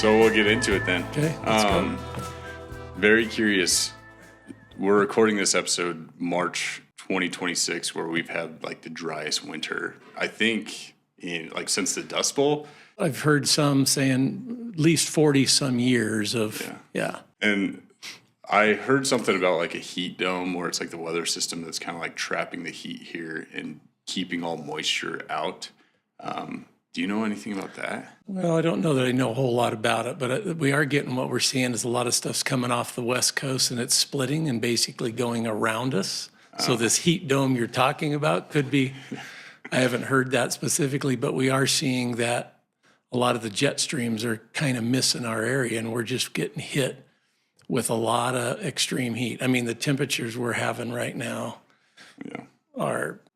So we'll get into it then. Okay, let's go. Very curious. We're recording this episode March 2026, where we've had like the driest winter, I think, in like since the Dust Bowl. I've heard some saying at least 40 some years of, yeah. And I heard something about like a heat dome where it's like the weather system that's kind of like trapping the heat here and keeping all moisture out. Do you know anything about that? Well, I don't know that I know a whole lot about it, but we are getting what we're seeing is a lot of stuff's coming off the West Coast and it's splitting and basically going around us. So this heat dome you're talking about could be, I haven't heard that specifically, but we are seeing that a lot of the jet streams are kind of missing our area and we're just getting hit with a lot of extreme heat. I mean, the temperatures we're having right now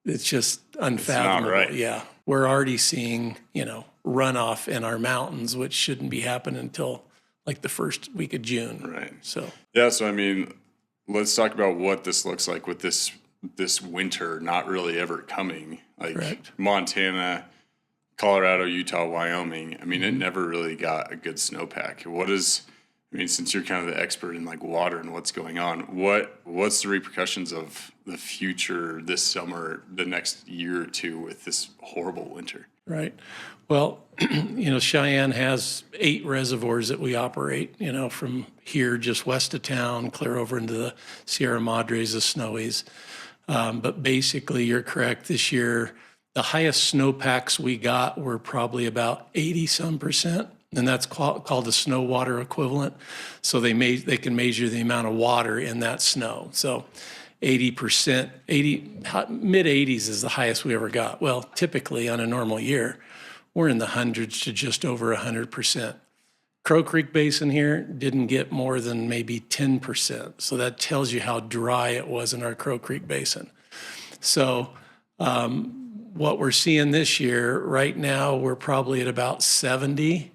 it's just unfathomable. It's not right. Yeah. We're already seeing, runoff in our mountains, which shouldn't be happening until like the first week of June. Right. So, I mean, let's talk about what this looks like with this winter not really ever coming. Like correct. Montana, Colorado, Utah, Wyoming. I mean, it never really got a good snowpack. Since you're kind of the expert in like water and what's going on, what's the repercussions of the future this summer, the next year or two with this horrible winter? Right. Well, Cheyenne has 8 reservoirs that we operate, from here just west of town, clear over into the Sierra Madres, the Snowies. But basically, you're correct. This year, the highest snowpacks we got were probably about 80-some%. And that's called the snow water equivalent. So they can measure the amount of water in that snow. So 80%, mid-80s is the highest we ever got. Well, typically on a normal year, we're in the hundreds to just over 100%. Crow Creek Basin here didn't get more than maybe 10%. So that tells you how dry it was in our Crow Creek Basin. So what we're seeing this year, right now, we're probably at about 70.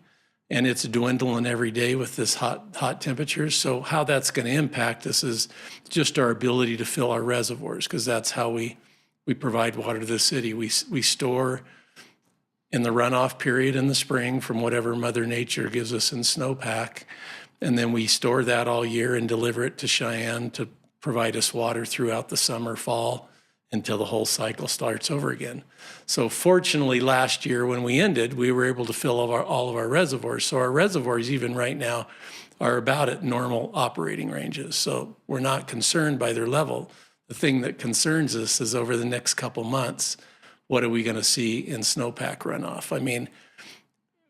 And it's dwindling every day with this hot temperatures. So how that's going to impact us is just our ability to fill our reservoirs, because that's how we provide water to the city. We store in the runoff period in the spring from whatever Mother Nature gives us in snowpack, and then we store that all year and deliver it to Cheyenne to provide us water throughout the summer, fall, until the whole cycle starts over again. So fortunately, last year when we ended, we were able to fill all of our reservoirs. So our reservoirs, even right now, are about at normal operating ranges. So we're not concerned by their level. The thing that concerns us is over the next couple months, what are we going to see in snowpack runoff? I mean,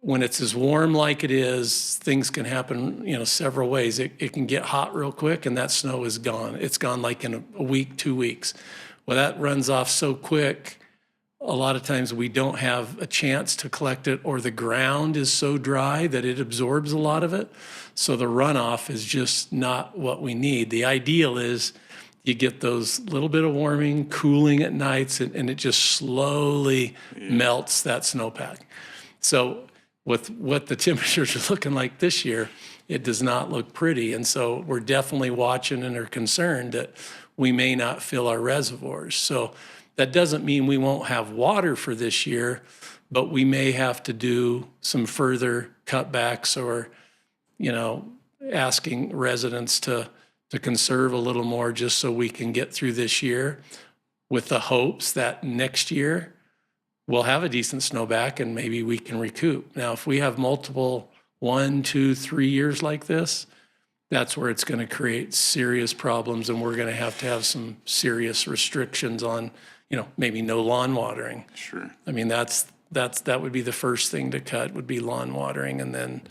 when it's as warm like it is, things can happen, several ways. It can get hot real quick and that snow is gone. It's gone like in a week, 2 weeks. Well, that runs off so quick, a lot of times we don't have a chance to collect it, or the ground is so dry that it absorbs a lot of it. So the runoff is just not what we need. The ideal is you get those little bit of warming, cooling at nights, and it just slowly melts that snowpack. So with what the temperatures are looking like this year, it does not look pretty. And so we're definitely watching and are concerned that we may not fill our reservoirs. So that doesn't mean we won't have water for this year, but we may have to do some further cutbacks or, asking residents to conserve a little more just so we can get through this year, with the hopes that next year we'll have a decent snowback and maybe we can recoup. Now, if we have multiple 1, 2, 3 years like this, that's where it's going to create serious problems, and we're going to have some serious restrictions on, maybe no lawn watering. Sure. I mean, that would be the first thing to cut, would be lawn watering, and then,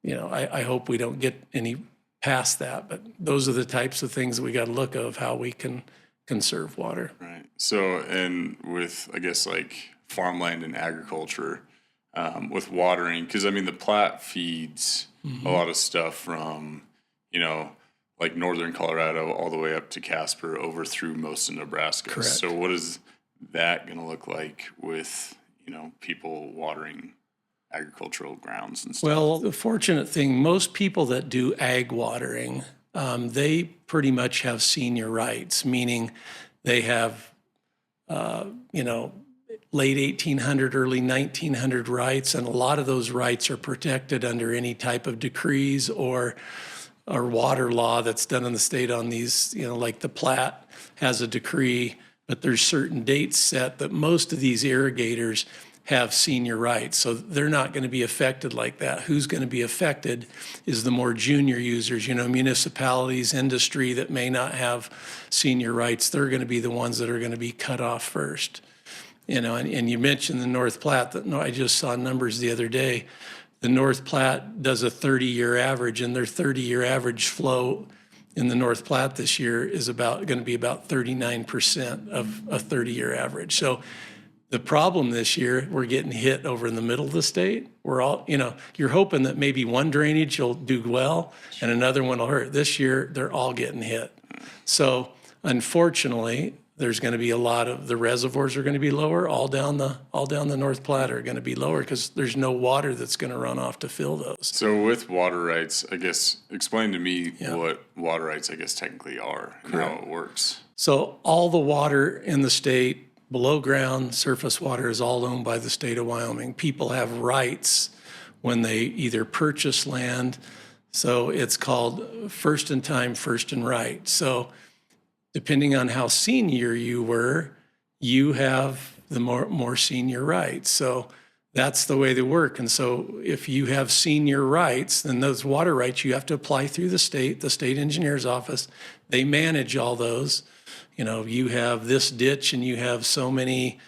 I hope we don't get any past that, but those are the types of things that we got to look of how we can conserve water. Right. So, and with, I guess, like farmland and agriculture, with watering, because the Platte feeds a lot of stuff from, like northern Colorado all the way up to Casper, over through most of Nebraska. Correct. So what is that going to look like with, people watering agricultural grounds and stuff? Well, the fortunate thing, most people that do ag watering, they pretty much have senior rights, meaning they have, late 1800, early 1900 rights, and a lot of those rights are protected under any type of decrees or water law that's done in the state on these, like the Platte has a decree, but there's certain dates set that most of these irrigators have senior rights. So they're not going to be affected like that. Who's going to be affected is the more junior users, municipalities, industry that may not have senior rights. They're going to be the ones that are going to be cut off first. And you mentioned the North Platte. I just saw numbers the other day. The North Platte does a 30-year average, and their 30-year average flow in the North Platte this year is going to be about 39% of a 30-year average. So the problem this year, we're getting hit over in the middle of the state. We're all, you're hoping that maybe one drainage will do well and another one will hurt. This year, they're all getting hit. So unfortunately, there's going to be a lot of the reservoirs are going to be lower. All down the North Platte are going to be lower because there's no water that's going to run off to fill those. So with water rights, I guess, explain to me what water rights, I guess, technically are and how it works. So all the water in the state, below ground, surface water, is all owned by the state of Wyoming. People have rights when they either purchase land. So it's called first in time, first in right. So depending on how senior you were, you have the more senior rights. So that's the way they work. And so if you have senior rights, then those water rights, you have to apply through the state engineer's office. They manage all those. You have this ditch and you have so many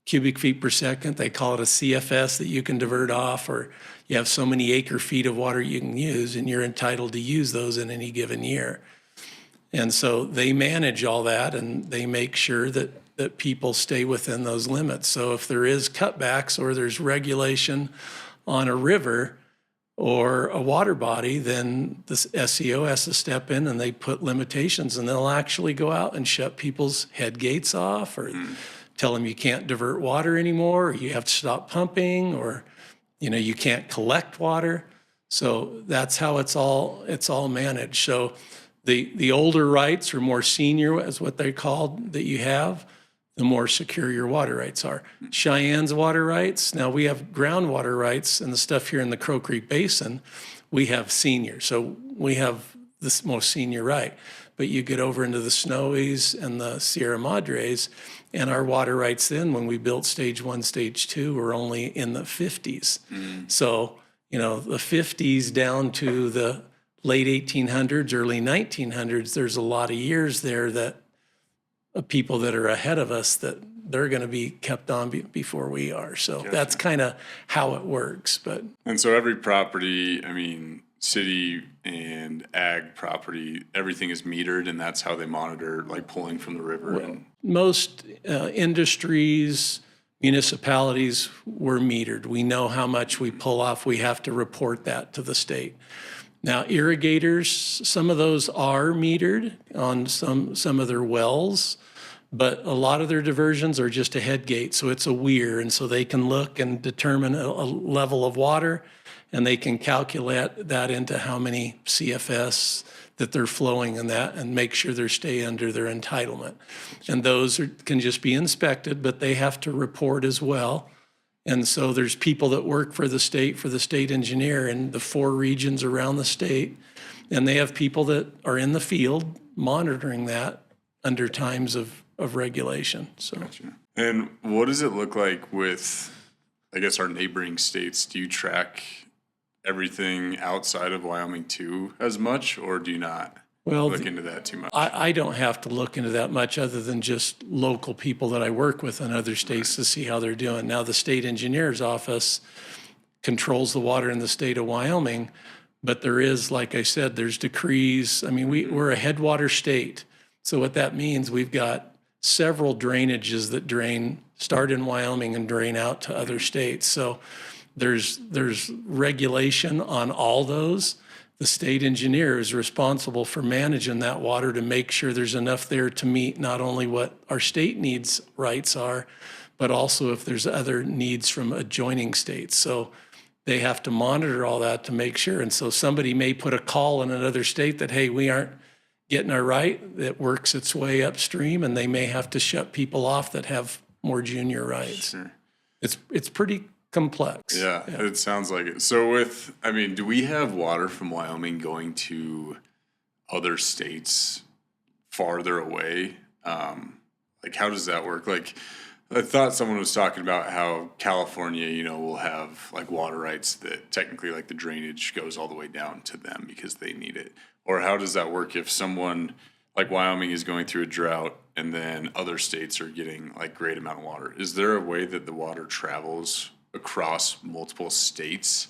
cubic feet per second. They call it a CFS that you can divert off, or you have so many acre feet of water you can use, and you're entitled to use those in any given year. And so they manage all that, and they make sure that people stay within those limits. So if there is cutbacks or there's regulation on a river or a water body, then the SEO has to step in and they put limitations, and they'll actually go out and shut people's head gates off, or tell them you can't divert water anymore, or you have to stop pumping, or you can't collect water. So that's how it's all managed. So the older rights, or more senior is what they're called, that you have, the more secure your water rights are. Cheyenne's water rights, now we have groundwater rights and the stuff here in the Crow Creek Basin, we have senior. So we have this most senior right. But you get over into the Snowies and the Sierra Madres, and our water rights then, when we built stage 1, stage 2, were only in the 50s. So, the 50s down to the late 1800s, early 1900s, there's a lot of years there that people that are ahead of us, that they're going to be kept on before we are. So that's kind of how it works. And so every property, city and ag property, everything is metered, and that's how they monitor, like pulling from the river. Most industries, municipalities, were metered. We know how much we pull off. We have to report that to the state. Now, irrigators, some of those are metered on some of their wells, but a lot of their diversions are just a head gate, so it's a weir, and so they can look and determine a level of water, and they can calculate that into how many CFS that they're flowing in that, and make sure they stay under their entitlement. And those can just be inspected, but they have to report as well. And so there's people that work for the state engineer in the 4 regions around the state, and they have people that are in the field monitoring that under times of regulation. So. Gotcha. And what does it look like with, I guess, our neighboring states? Do you track everything outside of Wyoming too as much, or do you not look into that too much? I don't have to look into that much, other than just local people that I work with in other states to see how they're doing. Now, the state engineer's office controls the water in the state of Wyoming, but there is, like I said, there's decrees. We're a headwater state. So what that means, we've got several drainages that start in Wyoming and drain out to other states. So there's regulation on all those. The state engineer is responsible for managing that water to make sure there's enough there to meet not only what our state needs rights are, but also if there's other needs from adjoining states. So they have to monitor all that to make sure. And so somebody may put a call in another state that, hey, we aren't getting our right, that works its way upstream, and they may have to shut people off that have more junior rights. Sure. It's pretty complex. Yeah, it sounds like it. So do we have water from Wyoming going to other states farther away? How does that work? Like, I thought someone was talking about how California, will have like water rights that technically like the drainage goes all the way down to them because they need it. Or how does that work if someone like Wyoming is going through a drought and then other states are getting like great amount of water? Is there a way that the water travels across multiple states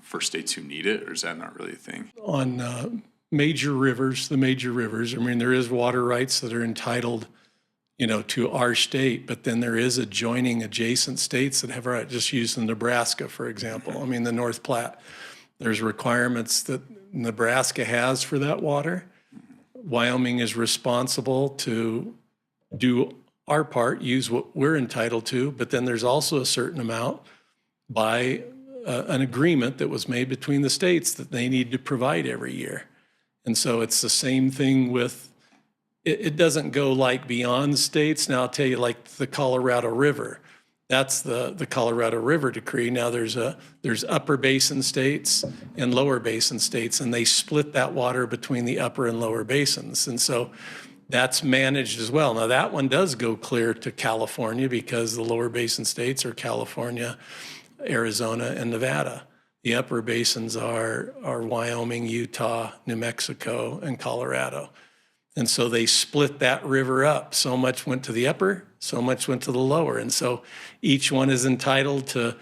for states who need it, or is that not really a thing? On the major rivers, there is water rights that are entitled to our state, but then there is adjacent states that have right. Just use Nebraska, for example. The North Platte, there's requirements that Nebraska has for that water. Wyoming is responsible to do our part, use what we're entitled to, but then there's also a certain amount by an agreement that was made between the states that they need to provide every year. And so it's the same thing with, it doesn't go like beyond states. Now I'll tell you, like the Colorado River, that's the Colorado River decree. Now there's upper basin states and lower basin states, and they split that water between the upper and lower basins. And so that's managed as well. Now that one does go clear to California because the lower basin states are California, Arizona, and Nevada. The upper basins are Wyoming, Utah, New Mexico, and Colorado. And so they split that river up. So much went to the upper, so much went to the lower. And so each one is entitled to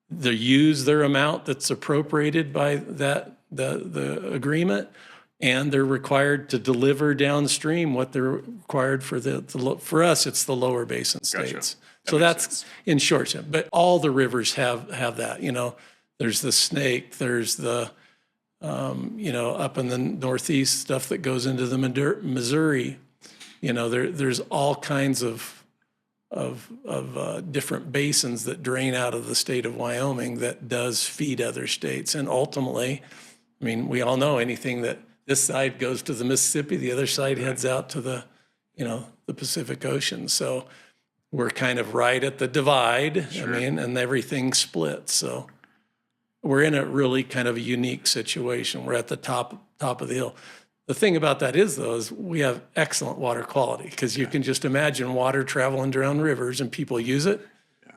use their amount that's appropriated by the agreement, and they're required to deliver downstream what they're required for for us, it's the lower basin states. Gotcha. So that's in short. But all the rivers have that. There's the Snake, there's the up in the Northeast stuff that goes into the Missouri. There's all kinds of different basins that drain out of the state of Wyoming that does feed other states. And ultimately, we all know anything that this side goes to the Mississippi, the other side heads out to the Pacific Ocean. So we're kind of right at the divide. Sure. And everything splits. So we're in a really kind of a unique situation. We're at the top of the hill. The thing about that is we have excellent water quality because you can just imagine water traveling down rivers and people use it,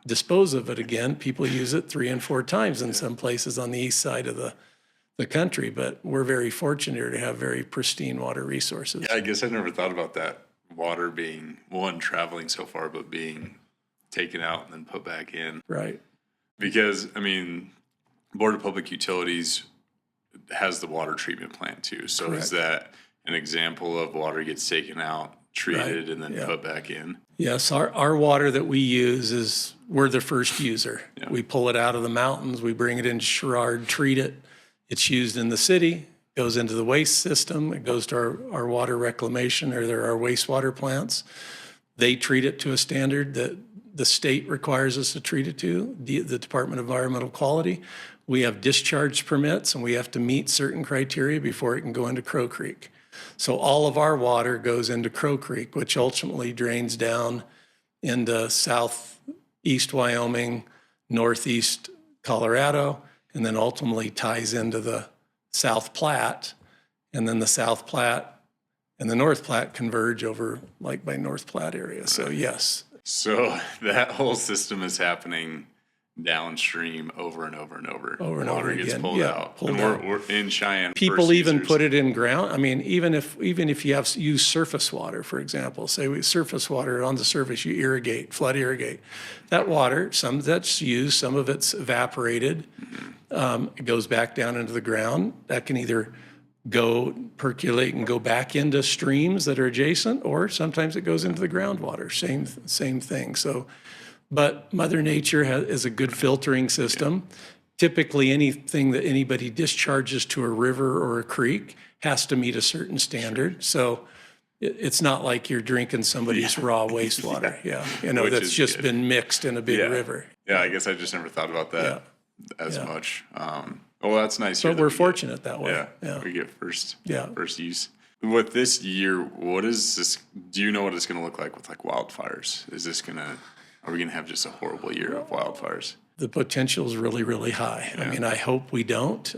dispose of it again. People use it 3 and 4 times in some places on the east side of the country, but we're very fortunate to have very pristine water resources. Yeah, I guess I never thought about that. Water being, one, traveling so far, but being taken out and then put back in. Right. Because, Board of Public Utilities has the water treatment plant too. So Correct. Is that an example of water gets taken out, treated, and then put back in? Yes, our water that we use we're the first user. Yeah. We pull it out of the mountains, we bring it into Sherrard, treat it. It's used in the city, goes into the waste system, it goes to our water reclamation or our wastewater plants. They treat it to a standard that the state requires us to treat it to, the Department of Environmental Quality. We have discharge permits, and we have to meet certain criteria before it can go into Crow Creek. So all of our water goes into Crow Creek, which ultimately drains down into southeast Wyoming, northeast Colorado, and then ultimately ties into the South Platte. And then the South Platte and the North Platte converge over like by North Platte area. So yes. So that whole system is happening downstream over and over and over. Water gets again. pulled out. And we're in Cheyenne. People even put it in ground. Even if you use surface water, for example, say surface water on the surface, you irrigate, flood irrigate. That water, some of that's used, some of it's evaporated. Mm-hmm. It goes back down into the ground. That can either go percolate and go back into streams that are adjacent, or sometimes it goes into the groundwater. Same thing. So. But Mother Nature is a good filtering system. Yeah. Typically, anything that anybody discharges to a river or a creek has to meet a certain standard. Sure. So it's not like you're drinking somebody's raw wastewater. That's just been mixed in a big river. Yeah, I guess I just never thought about that as much. Well, that's nice. But we're fortunate that way. Yeah, we get first use. With this year, what is this? Do you know what it's going to look like with like wildfires? Are we going to have just a horrible year of wildfires? The potential is really, really high. I mean, I hope we don't,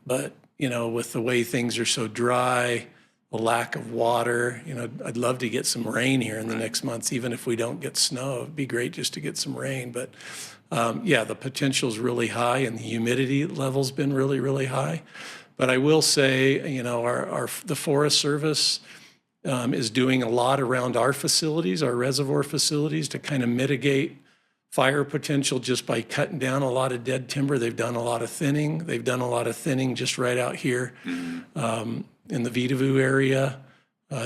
but, with the way things are so dry, the lack of water, I'd love to get some rain here in the next months, even if we don't get snow. It'd be great just to get some rain. But, the potential is really high, and the humidity level's been really, really high. But I will say, the Forest Service is doing a lot around our facilities, our reservoir facilities, to kind of mitigate fire potential just by cutting down a lot of dead timber. They've done a lot of thinning. They've done a lot of thinning just right out here in the Vitavu area,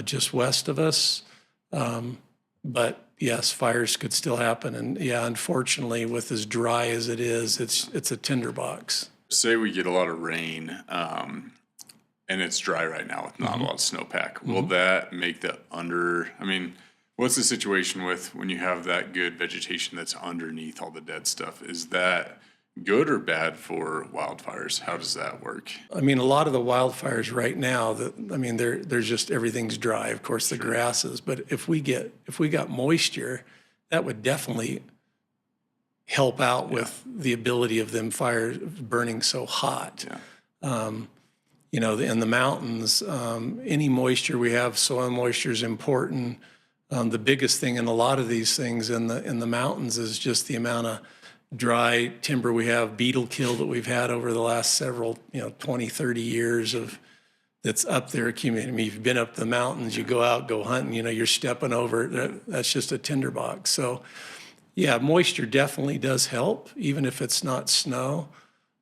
just west of us. But yes, fires could still happen. And unfortunately, with as dry as it is, it's a tinderbox. Say we get a lot of rain, and it's dry right now with not a lot of snowpack. Will that make what's the situation with when you have that good vegetation that's underneath all the dead stuff? Is that good or bad for wildfires? How does that work? A lot of the wildfires right now, there's just everything's dry. Of course, the grasses, but if we got moisture, that would definitely help out with the ability of them fires burning so hot. In the mountains, any moisture we have, soil moisture is important. The biggest thing in a lot of these things in the mountains is just the amount of dry timber we have, beetle kill that we've had over the last several, 20, 30 years that's up there accumulating. You've been up the mountains, you go out, go hunting, you're stepping over it. That's just a tinderbox. So, moisture definitely does help, even if it's not snow.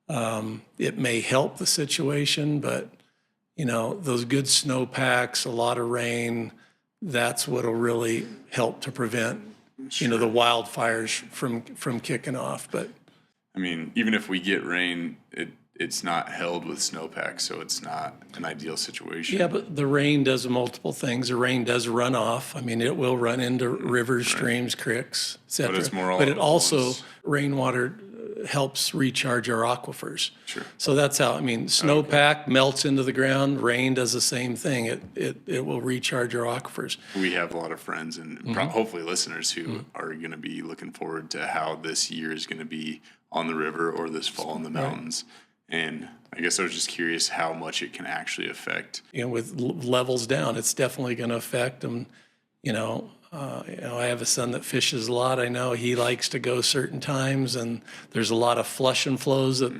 It may help the situation, but, those good snowpacks, a lot of rain, that's what'll really help to prevent, the wildfires from kicking off. But even if we get rain, it's not held with snowpack, so it's not an ideal situation. Yeah, but the rain does multiple things. The rain does run off. It will run into rivers, streams, creeks, et cetera. But it's more But it also, rainwater helps recharge our aquifers. Sure. So that's how, snowpack melts into the ground, rain does the same thing. It will recharge our aquifers. We have a lot of friends and hopefully listeners who are going to be looking forward to how this year is going to be on the river or this fall in the mountains. And I guess I was just curious how much it can actually affect. With levels down, it's definitely going to affect them. I have a son that fishes a lot. I know he likes to go certain times, and there's a lot of flush and flows that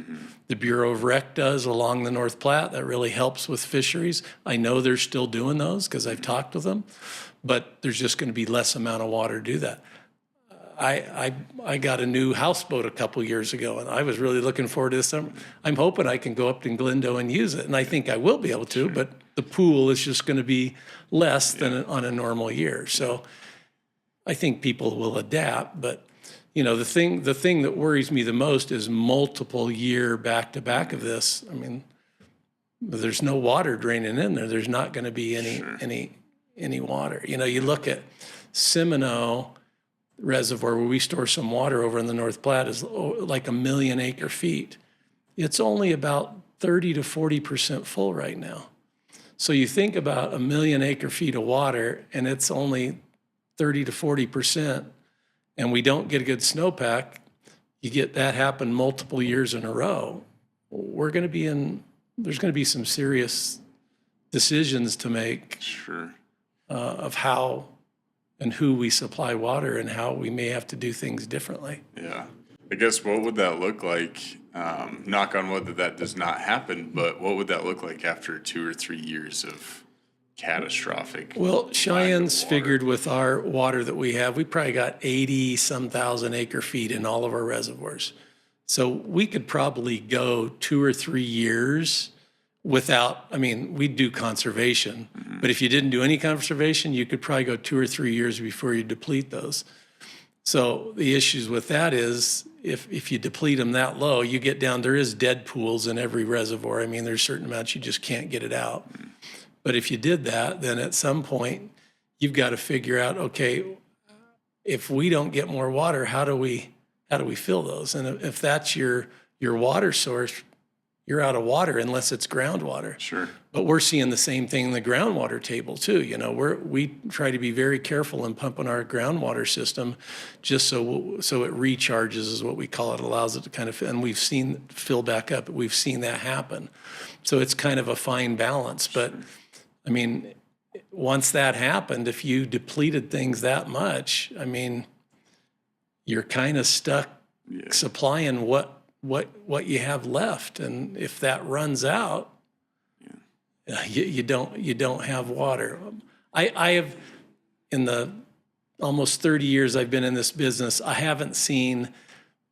the Bureau of Rec does along the North Platte that really helps with fisheries. I know they're still doing those because I've talked with them, but there's just going to be less amount of water to do that. I got a new houseboat a couple years ago, and I was really looking forward to this summer. I'm hoping I can go up to Glendo and use it, and I think I will be able to, but the pool is just going to be less than on a normal year. So I think people will adapt, but the thing that worries me the most is multiple year back to back of this. There's no water draining in there. There's not going to be any water. You look at Seminole Reservoir, where we store some water over in the North Platte, is like 1 million acre feet. It's only about 30 to 40% full right now. So you think about 1 million acre feet of water, and it's only 30 to 40%, and we don't get a good snowpack. You get that happen multiple years in a row. There's going to be some serious decisions to make of how and who we supply water and how we may have to do things differently. Yeah. I guess what would that look like? Knock on wood that does not happen, but what would that look like after 2 or 3 years of catastrophic? Well, Cheyenne's figured with our water that we have, we probably got 80-some thousand acre feet in all of our reservoirs. So we could probably go 2 or 3 years without, we'd do conservation, but if you didn't do any conservation, you could probably go 2 or 3 years before you deplete those. So the issues with that is if you deplete them that low, you get down, there is dead pools in every reservoir. There's certain amounts you just can't get it out. But if you did that, then at some point you've got to figure out, okay, if we don't get more water, how do we fill those? And if that's your water source, you're out of water unless it's groundwater. Sure. But we're seeing the same thing in the groundwater table too. You know, we try to be very careful in pumping our groundwater system, just so it recharges, is what we call it, allows it to kind of, and we've seen fill back up. We've seen that happen. So it's kind of a fine balance. But I mean, once that happened, if you depleted things that much, I mean, you're kind of stuck supplying what you have left, and if that runs out, you don't have water. I have, in the almost 30 years I've been in this business, I haven't seen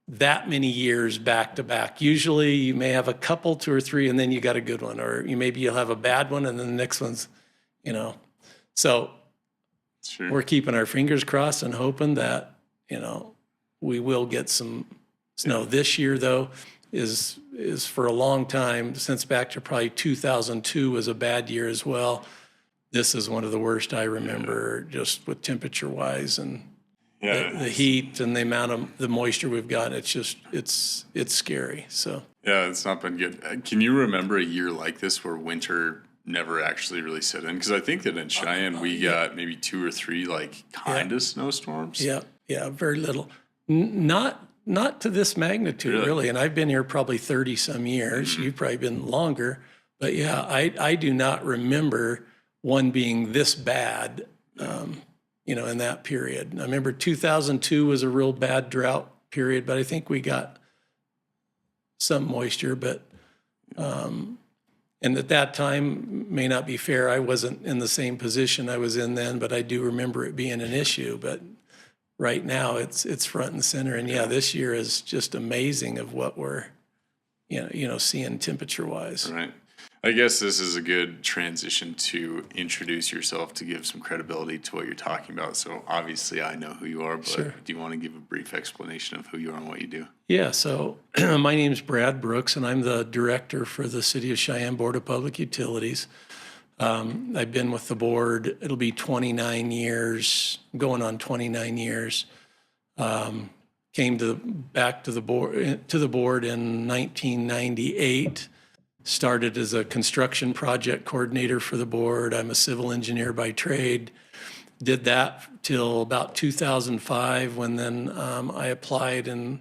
that many years back to back. Usually you may have a couple, 2 or 3, and then you got a good one, or you'll have a bad one and then the next one's, you know. So we're keeping our fingers crossed and hoping that, you know, we will get some snow. This year, though, is for a long time, since back to probably 2002 was a bad year as well. This is one of the worst I remember, just with temperature-wise and the heat and the amount of the moisture we've got. It's just, it's scary, so. Yeah, it's not been good. Can you remember a year like this where winter never actually really set in? Because I think that in Cheyenne, we got maybe 2 or 3 like kind of snowstorms. Yeah, very little. Not to this magnitude, really. And I've been here probably 30 some years. You've probably been longer. But yeah, I do not remember one being this bad, you know, in that period. I remember 2002 was a real bad drought period, but I think we got some moisture. But, and at that time, may not be fair, I wasn't in the same position I was in then, but I do remember it being an issue. But right now it's front and center. And yeah, this year is just amazing of what we're, you know, seeing temperature wise. Right. I guess this is a good transition to introduce yourself, to give some credibility to what you're talking about. So obviously I know who you are, but do you want to give a brief explanation of who you are and what you do? Yeah, so my name is Brad Brooks, and I'm the director for the City of Cheyenne Board of Public Utilities. I've been with the board, it'll be 29 years, going on 29 years. Came back to the board in 1998. Started as a construction project coordinator for the board. I'm a civil engineer by trade. Did that till about 2005, when then I applied and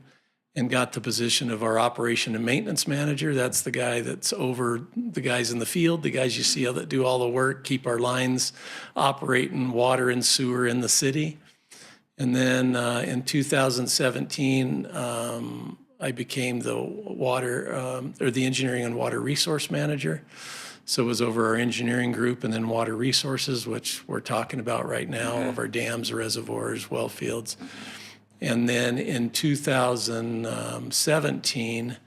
got the position of our operation and maintenance manager. That's the guy that's over the guys in the field, the guys you see that do all the work, keep our lines operating, water and sewer in the city. And then in 2017, I became the the engineering and water resource manager. So it was over our engineering group and then water resources, which we're talking about right now, all of our dams, reservoirs, well fields. And then in 2017,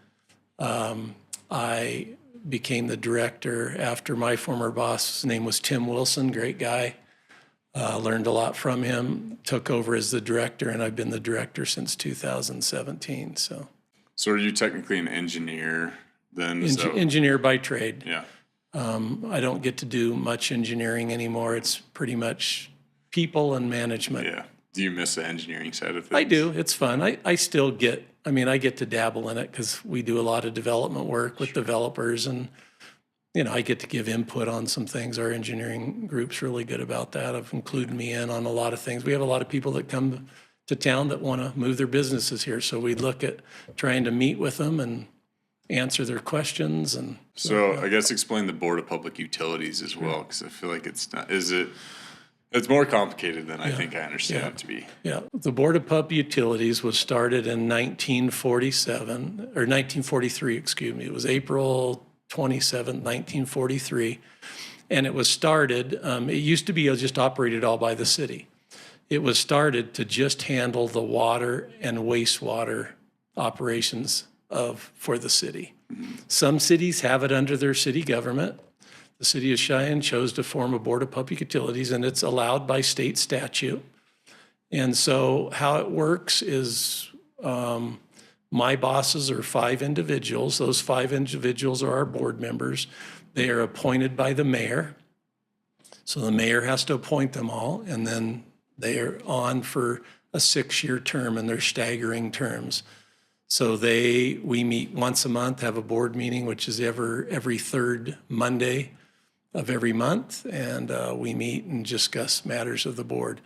I became the director after my former boss. His name was Tim Wilson, great guy. Learned a lot from him, took over as the director, and I've been the director since 2017. So are you technically an engineer then? Engineer by trade. Yeah. I don't get to do much engineering anymore. It's pretty much people and management. Yeah. Do you miss the engineering side of things? I do. It's fun. I still get, I get to dabble in it because we do a lot of development work with developers, and, you know, I get to give input on some things. Our engineering group's really good about that, of including me in on a lot of things. We have a lot of people that come to town that want to move their businesses here. So we look at trying to meet with them and answer their questions. And so I guess explain the Board of Public Utilities as well, because I feel like it's not, it's more complicated than I think I understand it to be. Yeah, the Board of Public Utilities was started in 1943, excuse me. It was April 27, 1943. And it was started, it used to be just operated all by the city. It was started to just handle the water and wastewater operations for the city. Some cities have it under their city government. The city of Cheyenne chose to form a Board of Public Utilities, and it's allowed by state statute. And so how it works is my bosses are 5 individuals. Those 5 individuals are our board members. They are appointed by the mayor. So the mayor has to appoint them all, and then they are on for a 6-year term, and they're staggering terms. So we meet once a month, have a board meeting, which is every third Monday of every month, and we meet and discuss matters of the board.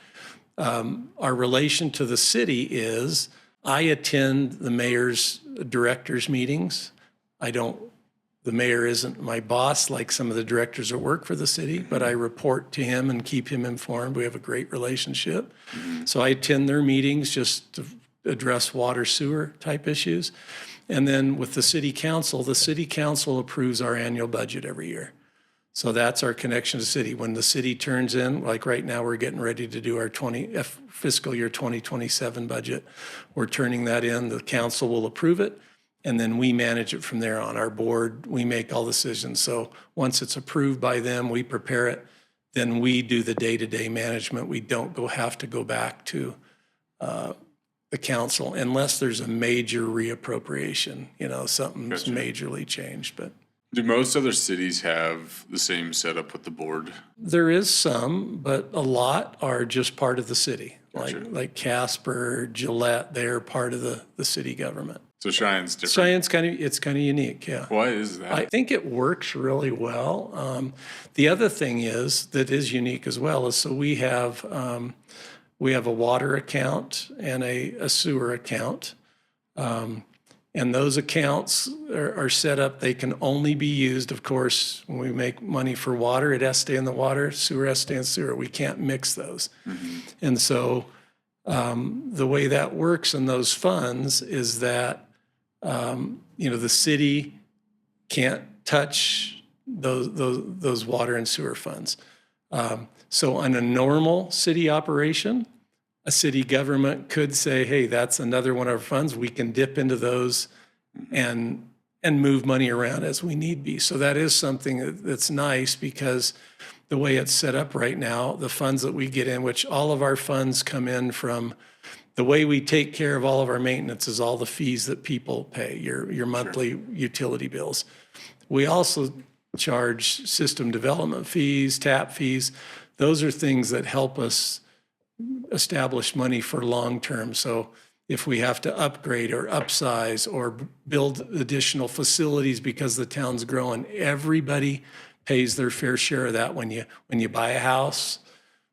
Our relation to the city is I attend the mayor's directors meetings. The mayor isn't my boss like some of the directors that work for the city, but I report to him and keep him informed. We have a great relationship. So I attend their meetings just to address water sewer type issues. And then with the city council approves our annual budget every year. So that's our connection to city. When the city turns in, like right now, we're getting ready to do our fiscal year 2027 budget. We're turning that in. The council will approve it, and then we manage it from there on. Our board, we make all decisions. So once it's approved by them, we prepare it. Then we do the day-to-day management. We don't have to go back to the council unless there's a major reappropriation. Something's majorly changed, but. Do most other cities have the same setup with the board? There is some, but a lot are just part of the city. Gotcha. Like Casper, Gillette, they're part of the city government. So Cheyenne's different. Cheyenne's kind of unique, yeah. Why is that? I think it works really well. The other thing that is unique as well is so we have a water account and a sewer account. And those accounts are set up, they can only be used, of course, when we make money for water, it has to stay in the water, sewer has to stay in sewer. We can't mix those. Mm-hmm. And so the way that works in those funds is that, the city can't touch those water and sewer funds. So on a normal city operation, a city government could say, hey, that's another one of our funds. We can dip into those and move money around as we need be. So that is something that's nice because the way it's set up right now, the funds that we get in, which all of our funds come in from, the way we take care of all of our maintenance is all the fees that people pay, your monthly utility bills. We also charge system development fees, tap fees. Those are things that help us establish money for long term. So if we have to upgrade or upsize or build additional facilities because the town's growing, everybody pays their fair share of that. When you buy a house,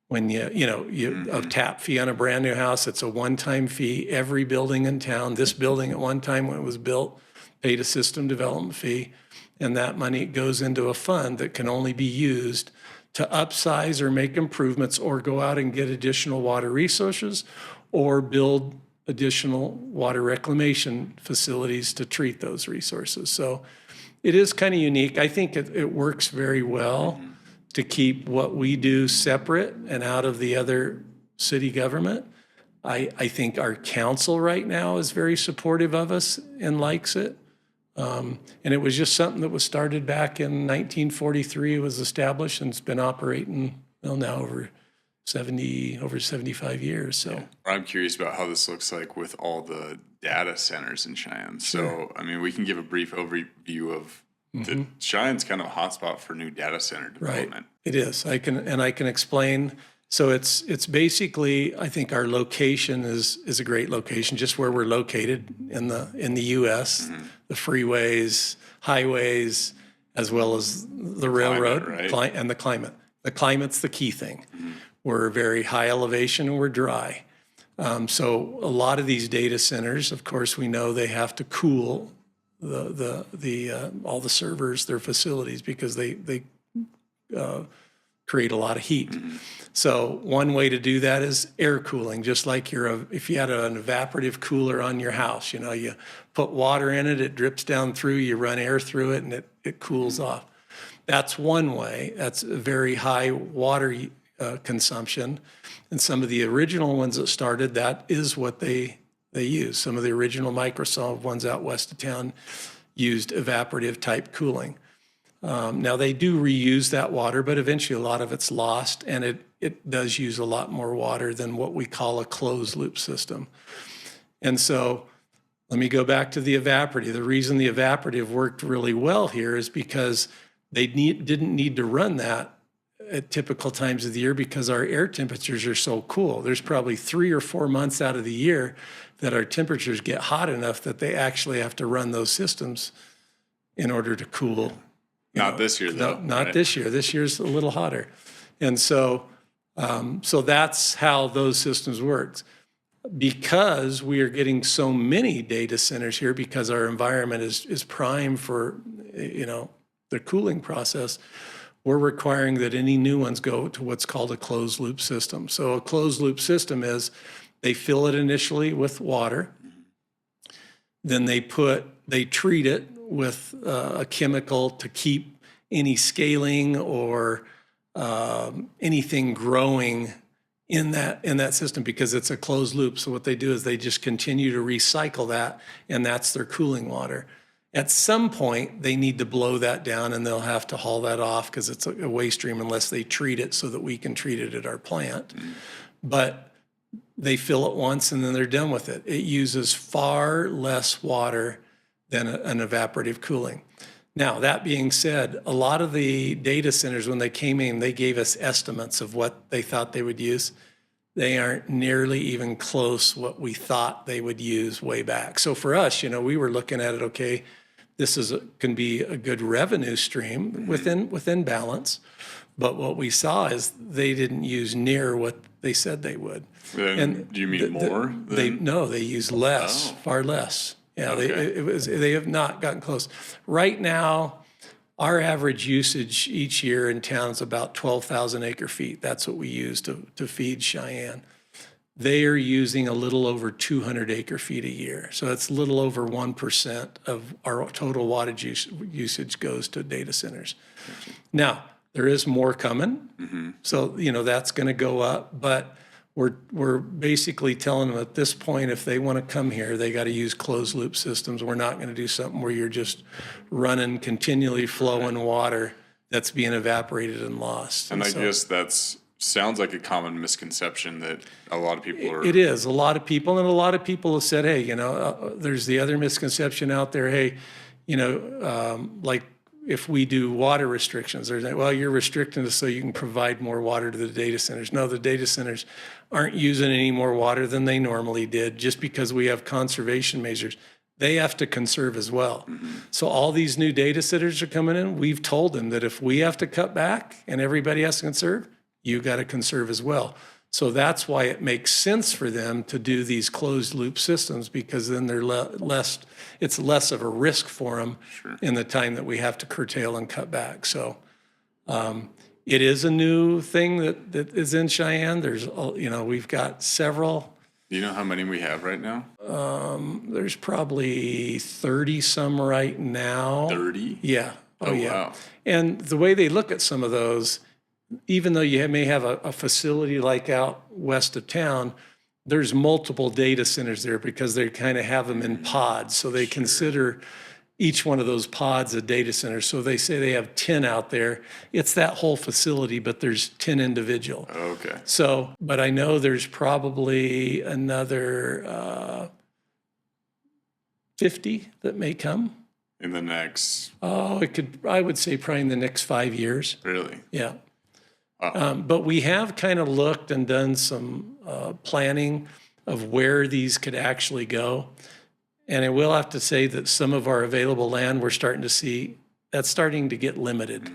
when a tap fee on a brand new house, it's a one-time fee. Every building in town, this building at one time when it was built, paid a system development fee, and that money goes into a fund that can only be used to upsize or make improvements or go out and get additional water resources or build additional water reclamation facilities to treat those resources. So it is kind of unique. I think it works very well to keep what we do separate and out of the other city government. I think our council right now is very supportive of us and likes it. And it was just something that was started back in 1943, was established, and it's been operating now over 75 years. So I'm curious about how this looks like with all the data centers in Cheyenne. Sure. So, I mean, we can give a brief overview of the Cheyenne's kind of a hotspot for new data center development. Right, it is. I can explain. So it's basically, I think our location is a great location, just where we're located in the U.S. The freeways, highways, as well as the railroad, right? And the climate. The climate's the key thing. We're very high elevation and we're dry. So a lot of these data centers, of course, we know they have to cool all the servers, their facilities, because they create a lot of heat. So one way to do that is air cooling, just like if you had an evaporative cooler on your house, you put water in it, it drips down through, you run air through it, and it cools off. That's one way. That's a very high water consumption. And some of the original ones that started, that is what they use. Some of the original Microsoft ones out west of town used evaporative type cooling. Now they do reuse that water, but eventually a lot of it's lost, and it does use a lot more water than what we call a closed loop system. And so let me go back to the evaporative. The reason the evaporative worked really well here is because they didn't need to run that at typical times of the year because our air temperatures are so cool. There's probably 3 or 4 months out of the year that our temperatures get hot enough that they actually have to run those systems in order to cool. Not this year, though. Not right? this year. This year's a little hotter. And so, so that's how those systems work. Because we are getting so many data centers here, because our environment is prime for, the cooling process, we're requiring that any new ones go to what's called a closed loop system. So a closed loop system is they fill it initially with water, then they treat it with a chemical to keep any scaling or anything growing in that system, because it's a closed loop. So what they do is they just continue to recycle that, and that's their cooling water. At some point, they need to blow that down, and they'll have to haul that off because it's a waste stream unless they treat it so that we can treat it at our plant. But they fill it once and then they're done with it. It uses far less water than an evaporative cooling. Now, that being said, a lot of the data centers, when they came in, they gave us estimates of what they thought they would use. They aren't nearly even close what we thought they would use way back. So for us, we were looking at it, okay, this can be a good revenue stream within balance. But what we saw is they didn't use near what they said they would. And do you mean more? They use less, far less. Yeah, Okay. they have not gotten close. Right now, our average usage each year in town is about 12,000 acre feet. That's what we use to feed Cheyenne. They are using a little over 200 acre feet a year. So that's a little over 1% of our total wattage usage goes to data centers. Now, there is more coming. So, that's going to go up, but we're basically telling them at this point, if they want to come here, they got to use closed loop systems. We're not going to do something where you're just running continually flowing water that's being evaporated and lost. And I guess that's sounds like a common misconception that a lot of people are. It is. A lot of people, and a lot of people have said, hey, there's the other misconception out there, hey, like if we do water restrictions, there's well, you're restricting us so you can provide more water to the data centers. No, the data centers aren't using any more water than they normally did just because we have conservation measures. They have to conserve as well. So all these new data centers are coming in. We've told them that if we have to cut back and everybody has to conserve, you got to conserve as well. So that's why it makes sense for them to do these closed loop systems, because then they're it's less of a risk for them in the time that we have to curtail and cut back. So it is a new thing that is in Cheyenne. There's, we've got several. Do you know how many we have right now? There's probably 30 some right now. 30? Yeah. Oh yeah. Wow. And the way they look at some of those, even though you may have a facility like out west of town, there's multiple data centers there because they kind of have them in pods. So they consider each one of those pods a data center. So they say they have 10 out there. It's that whole facility, but there's 10 individual. Okay. So, but I know there's probably another 50 that may come. In the next. Oh, I would say probably in the next 5 years. Really? Yeah. But we have kind of looked and done some planning of where these could actually go. And I will have to say that some of our available land, we're starting to see that's starting to get limited.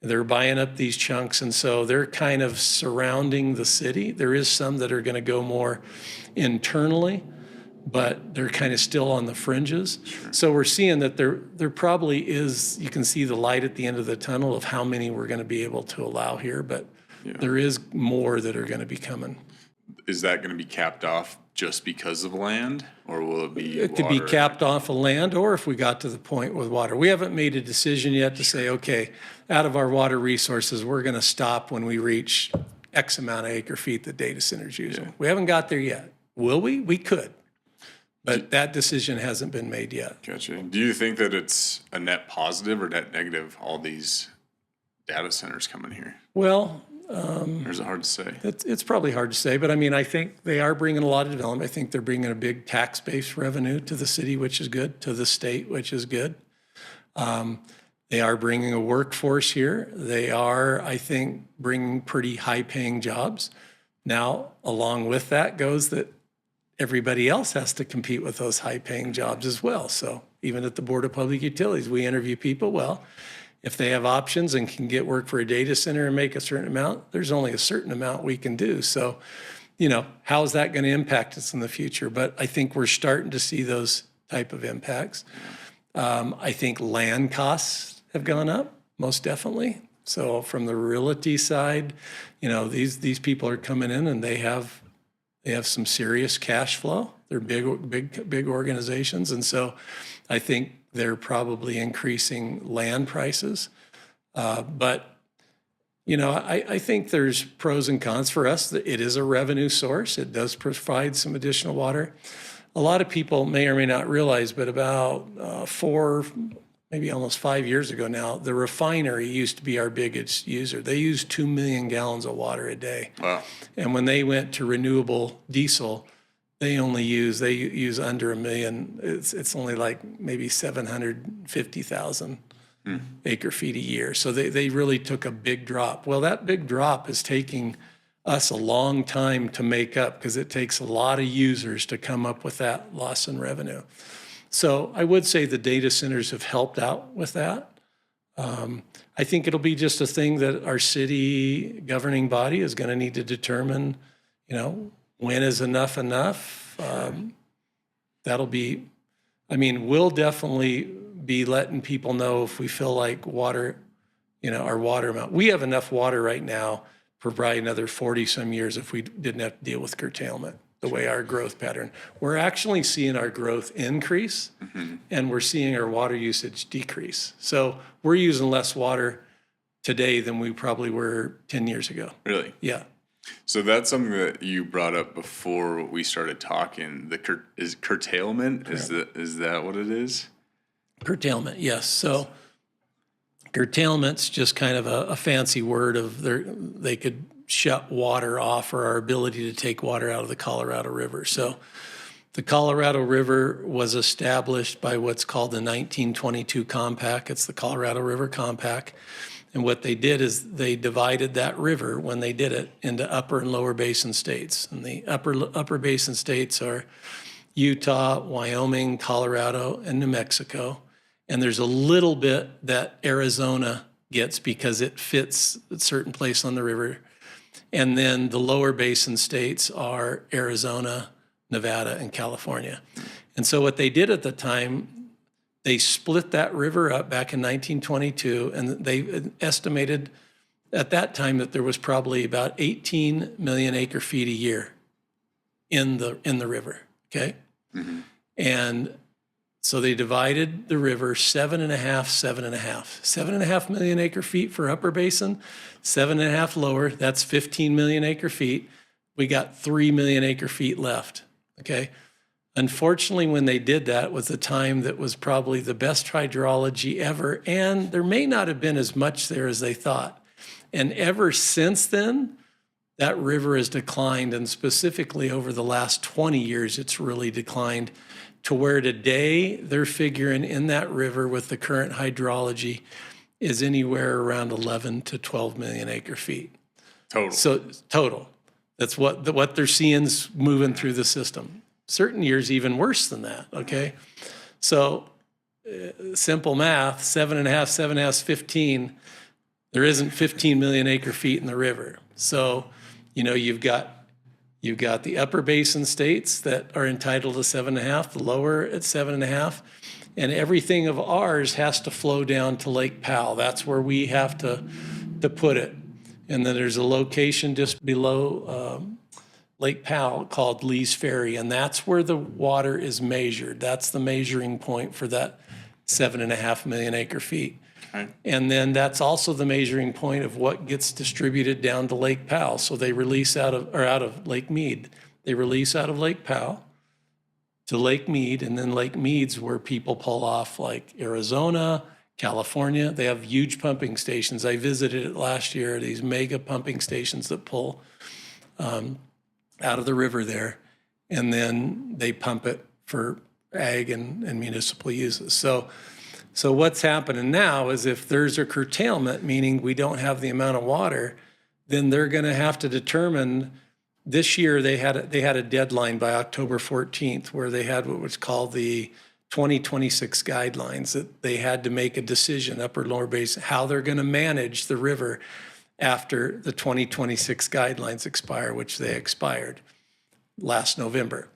They're buying up these chunks, and so they're kind of surrounding the city. There is some that are going to go more internally, but they're kind of still on the fringes. So we're seeing that there probably is, you can see the light at the end of the tunnel of how many we're going to be able to allow here, but there is more that are going to be coming. Is that going to be capped off just because of land, or will it be It could be capped off of land, or if we got to the point with water. We haven't made a decision yet to say, okay, out of our water resources, we're going to stop when we reach X amount of acre feet that data centers using. Yeah. We haven't got there yet. Will we? We could. But that decision hasn't been made yet. Gotcha. Do you think that it's a net positive or net negative, all these data centers coming here? Well, Or is it hard to say? it's probably hard to say, but I mean, I think they are bringing a lot of development. I think they're bringing a big tax-based revenue to the city, which is good, to the state, which is good. They are bringing a workforce here. They are, I think, bringing pretty high-paying jobs. Now, along with that goes that everybody else has to compete with those high-paying jobs as well. So even at the Board of Public Utilities, we interview people. Well, if they have options and can get work for a data center and make a certain amount, there's only a certain amount we can do. So, how is that going to impact us in the future? But I think we're starting to see those type of impacts. I think land costs have gone up, most definitely. So from the realty side, these people are coming in and they have some serious cash flow. They're big organizations. And so I think they're probably increasing land prices. But I think there's pros and cons for us. It is a revenue source. It does provide some additional water. A lot of people may or may not realize, but about 4, maybe almost 5 years ago now, the refinery used to be our biggest user. They use 2 million gallons of water a day. Wow. And when they went to renewable diesel, they use under 1 million. It's only like maybe 750,000 acre feet a year. So they really took a big drop. Well, that big drop is taking us a long time to make up because it takes a lot of users to come up with that loss in revenue. So I would say the data centers have helped out with that. I think it'll be just a thing that our city governing body is going to need to determine, when is enough enough. We'll definitely be letting people know if we feel like water, our water amount. We have enough water right now for probably another 40 some years if we didn't have to deal with curtailment, the way our growth pattern. We're actually seeing our growth increase and we're seeing our water usage decrease. So we're using less water today than we probably were 10 years ago. Really? Yeah. So that's something that you brought up before we started talking. Is curtailment? Correct. Is that what it is? Curtailment, yes. So curtailment's just kind of a fancy word of they could shut water off or our ability to take water out of the Colorado River. So the Colorado River was established by what's called the 1922 Compact. It's the Colorado River Compact. And what they did is they divided that river when they did it into upper and lower basin states. And the upper basin states are Utah, Wyoming, Colorado, and New Mexico. And there's a little bit that Arizona gets because it fits a certain place on the river. And then the lower basin states are Arizona, Nevada, and California. And so what they did at the time, they split that river up back in 1922, and they estimated at that time that there was probably about 18 million acre feet a year in the river, okay? Mm-hmm. And so they divided the river 7.5, 7.5. 7.5 million acre feet for upper basin, 7.5 lower, that's 15 million acre feet. We got 3 million acre feet left, okay? Unfortunately, when they did that was a time that was probably the best hydrology ever, and there may not have been as much there as they thought. And ever since then, that river has declined, and specifically over the last 20 years, it's really declined to where today they're figuring in that river with the current hydrology is anywhere around 11 to 12 million acre feet. Total. So total. That's what they're seeing moving through the system. Certain years even worse than that, okay? So simple math, 7.5 is 15. There isn't 15 million acre feet in the river. So, you've got the upper basin states that are entitled to 7.5, the lower at 7.5, and everything of ours has to flow down to Lake Powell. That's where we have to put it. And then there's a location just below Lake Powell called Lee's Ferry, and that's where the water is measured. That's the measuring point for that 7.5 million acre feet. Okay. And then that's also the measuring point of what gets distributed down to Lake Powell. So they release out of Lake Mead. They release out of Lake Powell to Lake Mead, and then Lake Mead's where people pull off, like Arizona, California. They have huge pumping stations. I visited it last year, these mega pumping stations that pull out of the river there, and then they pump it for ag and municipal uses. So what's happening now is if there's a curtailment, meaning we don't have the amount of water, then they're going to have to determine This year, they had a deadline by October 14th where they had what was called the 2026 guidelines, that they had to make a decision, upper lower basin, how they're going to manage the river after the 2026 guidelines expire, which they expired last November.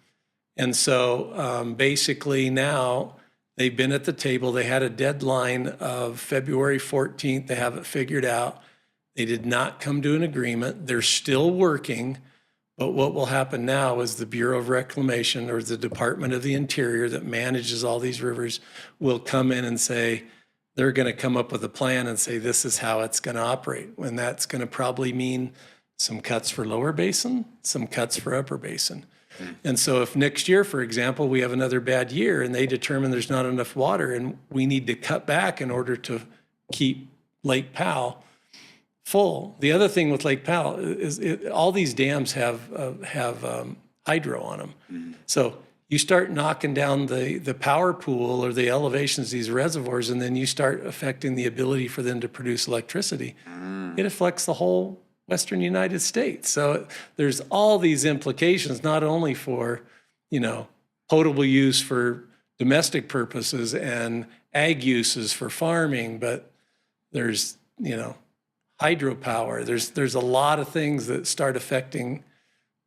And so basically now they've been at the table. They had a deadline of February 14th. They have it figured out. They did not come to an agreement. They're still working. But what will happen now is the Bureau of Reclamation, or the Department of the Interior that manages all these rivers, will come in and say, they're going to come up with a plan and say, this is how it's going to operate. And that's going to probably mean some cuts for lower basin, some cuts for upper basin. And so if next year, for example, we have another bad year and they determine there's not enough water and we need to cut back in order to keep Lake Powell full. The other thing with Lake Powell is all these dams have hydro on them. So you start knocking down the power pool or the elevations of these reservoirs, and then you start affecting the ability for them to produce electricity. It affects the whole Western United States. So there's all these implications, not only for, potable use for domestic purposes and ag uses for farming, but there's, hydropower. There's a lot of things that start affecting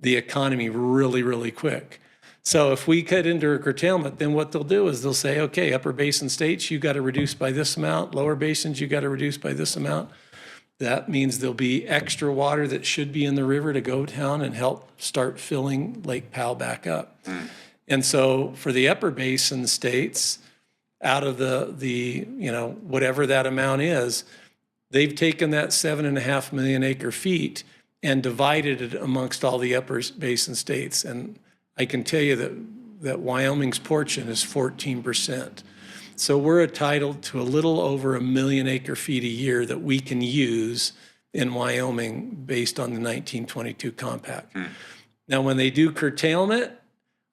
the economy really, really quick. So if we cut into a curtailment, then what they'll do is they'll say, okay, upper basin states, you got to reduce by this amount. Lower basins, you got to reduce by this amount. That means there'll be extra water that should be in the river to go down and help start filling Lake Powell back up. And so for the upper basin states, out of the whatever that amount is, they've taken that 7.5 million acre feet and divided it amongst all the upper basin states. And I can tell you that Wyoming's portion is 14%. So we're entitled to a little over 1 million acre feet a year that we can use in Wyoming based on the 1922 compact. Now, when they do curtailment,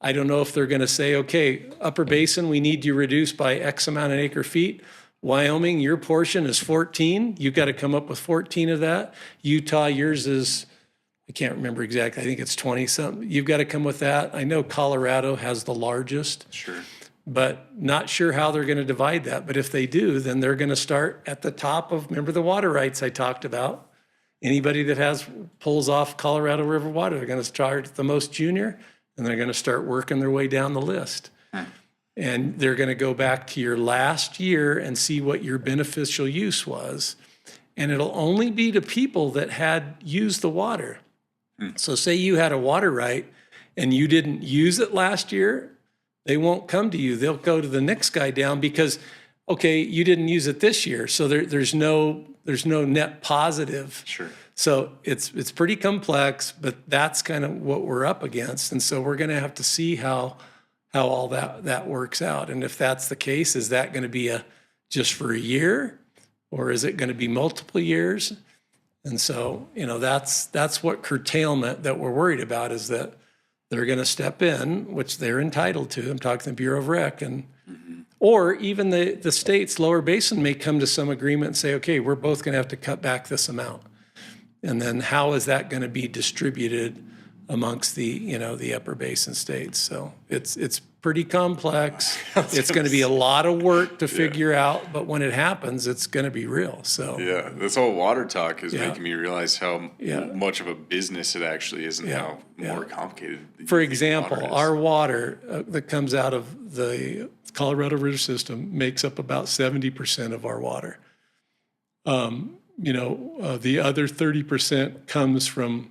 I don't know if they're going to say, okay, upper basin, we need you reduced by X amount of acre feet. Wyoming, your portion is 14. You've got to come up with 14 of that. Utah, yours is, I can't remember exactly. I think it's 20 something. You've got to come with that. I know Colorado has the largest. Sure. But not sure how they're going to divide that. But if they do, then they're going to start at the top of, remember the water rights I talked about? Anybody that pulls off Colorado River water, they're going to start at the most junior, and they're going to start working their way down the list. And they're going to go back to your last year and see what your beneficial use was. And it'll only be to people that had used the water. So say you had a water right and you didn't use it last year, they won't come to you. They'll go to the next guy down because, okay, you didn't use it this year. So there's no net positive. Sure. So it's pretty complex, but that's kind of what we're up against. And so we're going to have to see how all that works out. And if that's the case, is that going to be just for a year, or is it going to be multiple years? And so, that's what curtailment that we're worried about, is that they're going to step in, which they're entitled to. I'm talking the Bureau of Rec, and or even the states, lower basin may come to some agreement and say, okay, we're both going to have to cut back this amount. And then how is that going to be distributed amongst the upper basin states? So it's pretty complex. It's going to be a lot of work to figure out, but when it happens, it's going to be real. So yeah, this whole water talk is making me realize how much of a business it actually is, and how more complicated. For example, our water that comes out of the Colorado River system makes up about 70% of our water. The other 30% comes from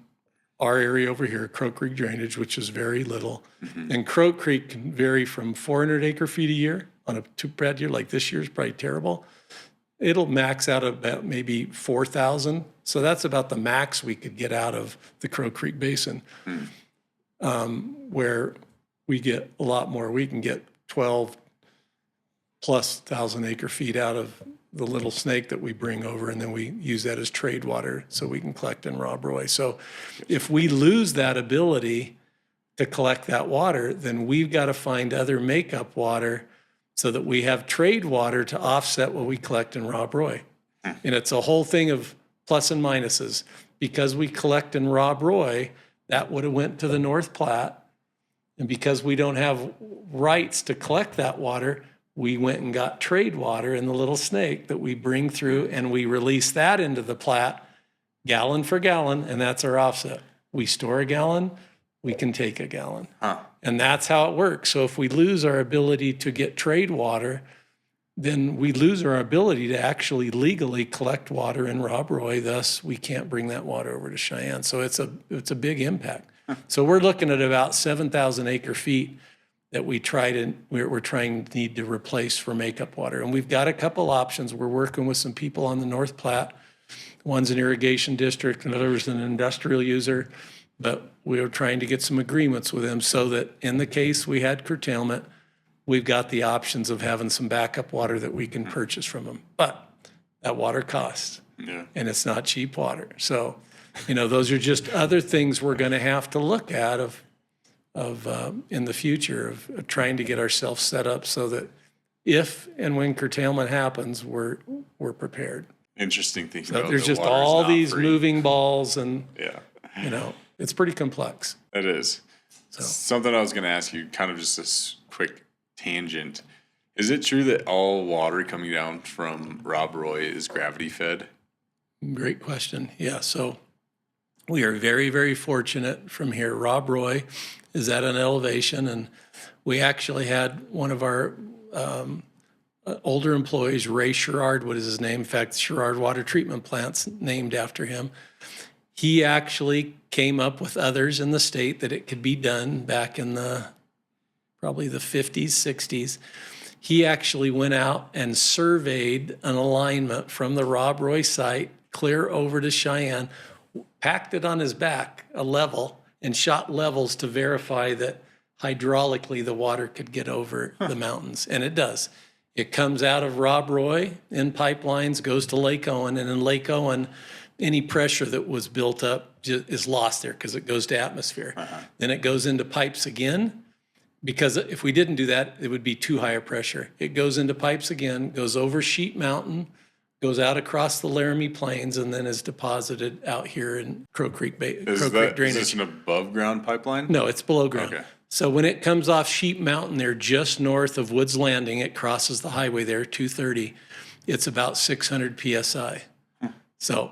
our area over here, Crow Creek drainage, which is very little. And Crow Creek can vary from 400 acre feet a year on a two-bad year, like this year's probably terrible. It'll max out about maybe 4,000. So that's about the max we could get out of the Crow Creek Basin, where we get a lot more. We can get 12 plus thousand acre feet out of the Little Snake that we bring over, and then we use that as trade water so we can collect in Rob Roy. So if we lose that ability to collect that water, then we've got to find other makeup water so that we have trade water to offset what we collect in Rob Roy. And it's a whole thing of plus and minuses. Because we collect in Rob Roy, that would have went to the North Platte. And because we don't have rights to collect that water, we went and got trade water in the Little Snake that we bring through, and we release that into the Platte gallon for gallon, and that's our offset. We store a gallon, we can take a gallon. And that's how it works. So if we lose our ability to get trade water, then we lose our ability to actually legally collect water in Rob Roy. Thus, we can't bring that water over to Cheyenne. So it's a big impact. So we're looking at about 7,000 acre feet that we're trying to need to replace for makeup water. And we've got a couple options. We're working with some people on the North Platte. One's an irrigation district, another's an industrial user. But we were trying to get some agreements with them so that in the case we had curtailment, we've got the options of having some backup water that we can purchase from them. But that water costs, and it's not cheap water. So, those are just other things we're going to have to look at in the future of trying to get ourselves set up so that if and when curtailment happens, we're prepared. Interesting thing. So there's just all these moving balls, and it's pretty complex. It is. So. Something I was going to ask you, kind of just this quick tangent. Is it true that all water coming down from Rob Roy is gravity fed? Great question. Yeah. So we are very, very fortunate from here. Rob Roy is at an elevation, and we actually had one of our older employees, Ray Sherrard, what is his name? In fact, Sherrard Water Treatment Plant's named after him. He actually came up with others in the state that it could be done back in probably the 50s, 60s. He actually went out and surveyed an alignment from the Rob Roy site clear over to Cheyenne, packed it on his back, a level, and shot levels to verify that hydraulically the water could get over the mountains. And it does. It comes out of Rob Roy in pipelines, goes to Lake Owen, and in Lake Owen, any pressure that was built up is lost there because it goes to atmosphere. Then it goes into pipes again, because if we didn't do that, it would be too high a pressure. It goes into pipes again, goes over Sheep Mountain, goes out across the Laramie Plains, and then is deposited out here in Crow Creek Drainage. Is this an above ground pipeline? No, it's below ground. Okay. So when it comes off Sheep Mountain there, just north of Woods Landing, it crosses the highway there, 230. It's about 600 PSI. So,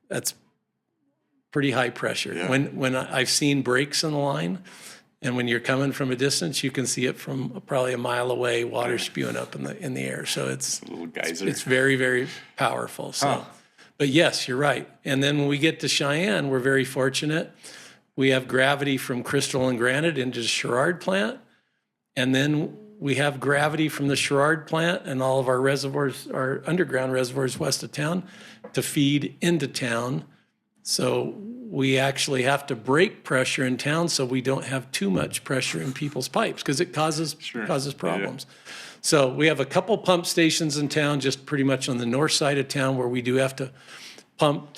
that's pretty high pressure. Yeah. When I've seen breaks in the line, and when you're coming from a distance, you can see it from probably a mile away, water spewing up in the air. So it's a little geyser. It's very, very powerful. So, but yes, you're right. And then when we get to Cheyenne, we're very fortunate. We have gravity from Crystal and Granite into the Sherrard plant. And then we have gravity from the Sherrard plant and all of our reservoirs, our underground reservoirs west of town, to feed into town. So we actually have to break pressure in town so we don't have too much pressure in people's pipes, because it causes problems. Yeah. So we have a couple pump stations in town, just pretty much on the north side of town, where we do have to pump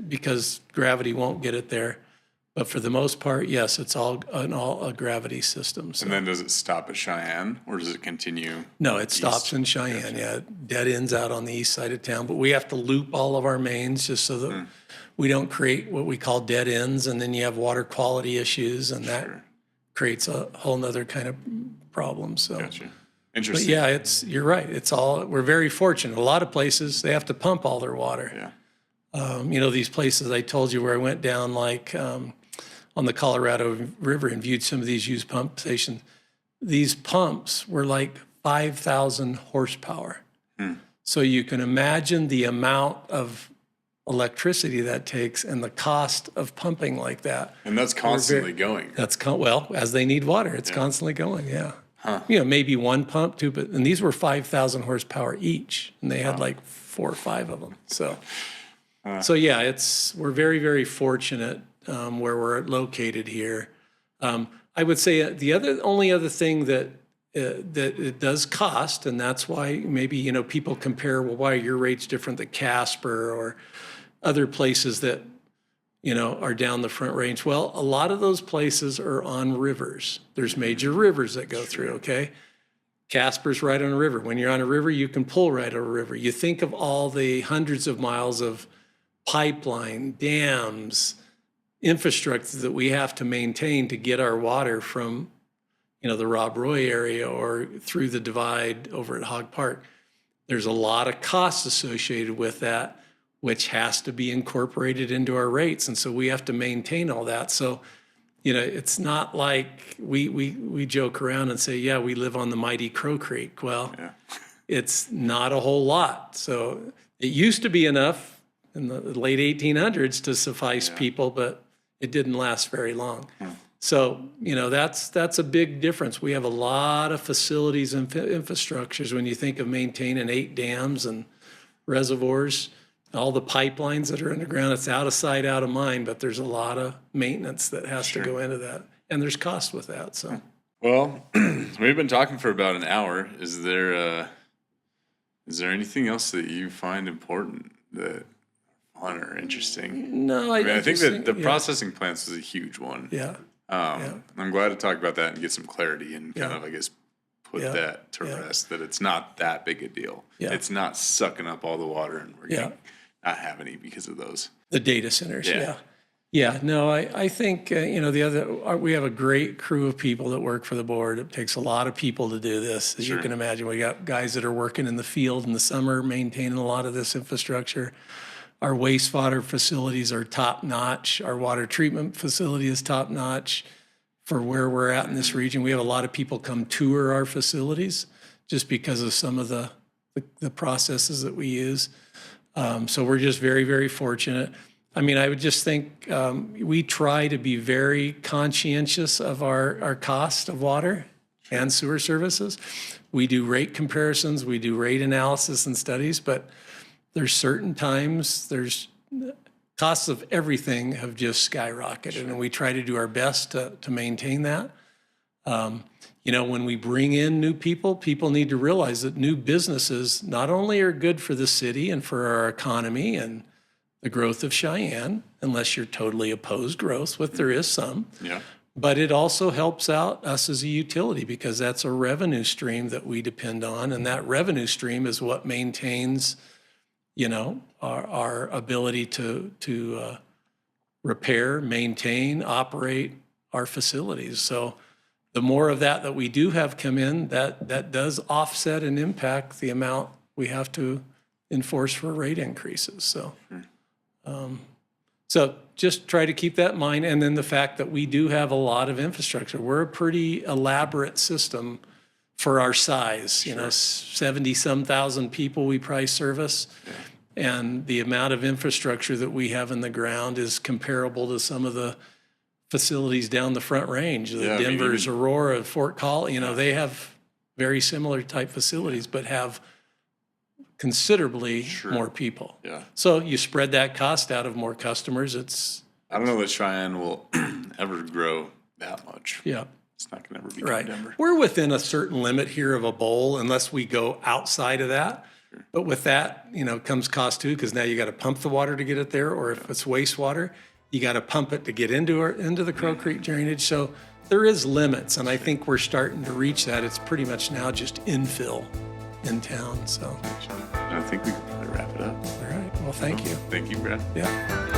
because gravity won't get it there. But for the most part, yes, it's all a gravity system. So. And then does it stop at Cheyenne, or does it continue? No, it stops in Cheyenne. Gotcha. Yeah, dead ends out on the east side of town. But we have to loop all of our mains just so that we don't create what we call dead ends, and then you have water quality issues, and that creates a whole nother kind of problem. So. Gotcha. Interesting. But yeah, you're right. We're very fortunate. A lot of places, they have to pump all their water. Yeah. These places I told you where I went down, like on the Colorado River and viewed some of these used pump stations. These pumps were like 5,000 horsepower. So you can imagine the amount of electricity that takes and the cost of pumping like that. And that's constantly going. As they need water, it's constantly going, yeah. Maybe one pump, two, and these were 5,000 horsepower each, and they had like 4 or 5 of them. So yeah, we're very, very fortunate where we're located here. I would say the only other thing that it does cost, and that's why maybe people compare, well, why are your rates different than Casper or other places that are down the Front Range? Well, a lot of those places are on rivers. There's major rivers that go through, okay? Casper's right on a river. When you're on a river, you can pull right on a river. You think of all the hundreds of miles of pipeline, dams, infrastructure that we have to maintain to get our water from, the Rob Roy area or through the divide over at Hog Park. There's a lot of costs associated with that, which has to be incorporated into our rates. And so we have to maintain all that. So, it's not like we joke around and say, yeah, we live on the mighty Crow Creek. Well, it's not a whole lot. So it used to be enough in the late 1800s to suffice people, but it didn't last very long. So, that's a big difference. We have a lot of facilities and infrastructures when you think of maintaining 8 dams and reservoirs, all the pipelines that are underground. It's out of sight, out of mind, but there's a lot of maintenance that has to go into that. And there's cost with that. So, well, we've been talking for about an hour. Is there anything else that you find important that fun or interesting? No, I think that the processing plants is a huge one. Yeah. I'm glad to talk about that and get some clarity and kind of, I guess, put that to rest, that it's not that big a deal. Yeah. It's not sucking up all the water and we're going to not have any because of those. The data centers, Yeah, no, I think, we have a great crew of people that work for the board. It takes a lot of people to do this. As you can imagine, we got guys that are working in the field in the summer, maintaining a lot of this infrastructure. Our wastewater facilities are top notch. Our water treatment facility is top notch for where we're at in this region. We have a lot of people come tour our facilities just because of some of the processes that we use. So we're just very, very fortunate. I mean, I would just think we try to be very conscientious of our cost of water and sewer services. We do rate comparisons, we do rate analysis and studies, but there's certain times, costs of everything have just skyrocketed, and we try to do our best to maintain that. When we bring in new people need to realize that new businesses not only are good for the city and for our economy and the growth of Cheyenne, unless you're totally opposed growth, which there is some, but it also helps out us as a utility because that's a revenue stream that we depend on, and that revenue stream is what maintains our ability to repair, maintain, operate our facilities. So the more of that we do have come in, that does offset and impact the amount we have to enforce for rate increases. So just try to keep that in mind. And then the fact that we do have a lot of infrastructure. We're a pretty elaborate system for our size, 70-some thousand people we probably service. And the amount of infrastructure that we have in the ground is comparable to some of the facilities down the Front Range, the Denver's, Aurora, Fort Collins, they have very similar type facilities, but have considerably more people. So you spread that cost out of more customers. I don't know that Cheyenne will ever grow that much. It's not going to ever become Denver. We're within a certain limit here of a bowl unless we go outside of that. But with that, comes cost too, because now you got to pump the water to get it there, or if it's wastewater, you got to pump it to get into the Crow Creek drainage. So there is limits, and I think we're starting to reach that. It's pretty much now just infill in town. So I think we can probably wrap it up. All right. Well, thank you. Thank you, Brad. Yeah.